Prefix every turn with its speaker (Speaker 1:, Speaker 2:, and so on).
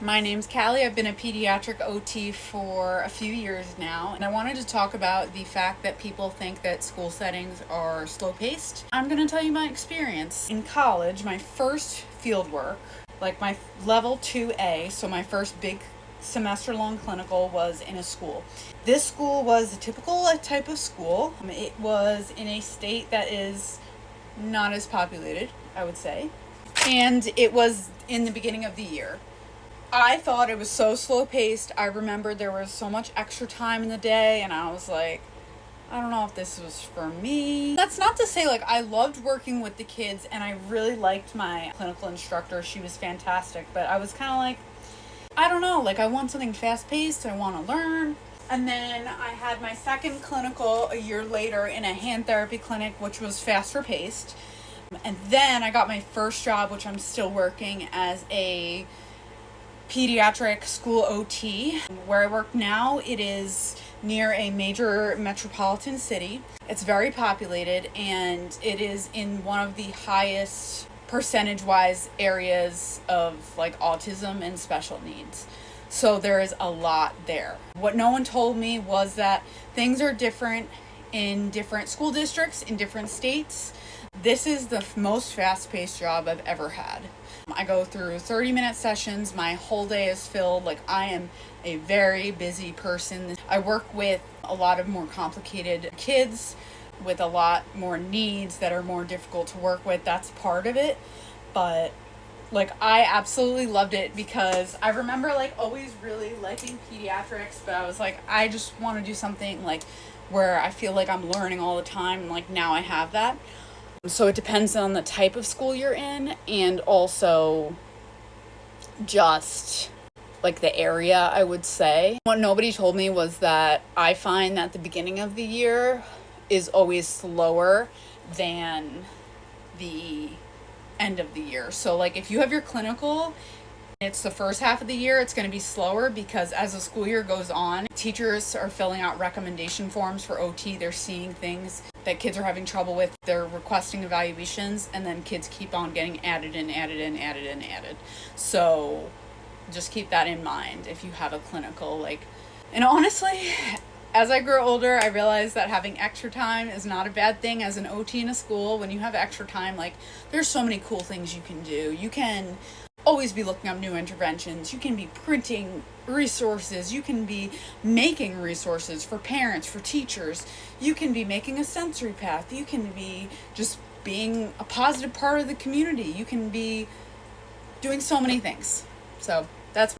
Speaker 1: My name's Callie. I've been a pediatric OT for a few years now, and I wanted to talk about the fact that people think that school settings are slow paced. I'm going to tell you my experience. In college, my first field work, like my level 2A, so my first big semester long clinical, was in a school. This school was a typical type of school. It was in a state that is not as populated, I would say, and it was in the beginning of the year. I thought it was so slow paced. I remember there was so much extra time in the day, and I was like, I don't know if this was for me. That's not to say, like, I loved working with the kids, and I really liked my clinical instructor. She was fantastic, but I was kind of like, I don't know, like, I want something fast paced. I want to learn. And then I had my second clinical a year later in a hand therapy clinic, which was faster paced. And then I got my first job, which I'm still working as a pediatric school OT. Where I work now, it is near a major metropolitan city. It's very populated, and it is in one of the highest percentage-wise areas of like autism and special needs. So there is a lot there. What no one told me was that things are different in different school districts, in different states. This is the most fast-paced job I've ever had. I go through 30-minute sessions. My whole day is filled. Like, I am a very busy person. I work with a lot of more complicated kids with a lot more needs that are more difficult to work with. That's part of it. But like, I absolutely loved it because I remember like always really liking pediatrics, but I was like, I just want to do something like where I feel like I'm learning all the time, and like now I have that. So it depends on the type of school you're in, and also just like the area, I would say. What nobody told me was that I find that the beginning of the year is always slower than the end of the year. So like if you have your clinical, it's the first half of the year, it's going to be slower because as the school year goes on, teachers are filling out recommendation forms for OT. They're seeing things that kids are having trouble with. They're requesting evaluations, and then kids keep on getting added. So just keep that in mind if you have a clinical. And honestly, as I grow older, I realize that having extra time is not a bad thing as an OT in a school. When you have extra time, like, there's so many cool things you can do. You can always be looking up new interventions. You can be printing resources. You can be making resources for parents, for teachers. You can be making a sensory path. You can be just being a positive part of the community. You can be doing so many things. So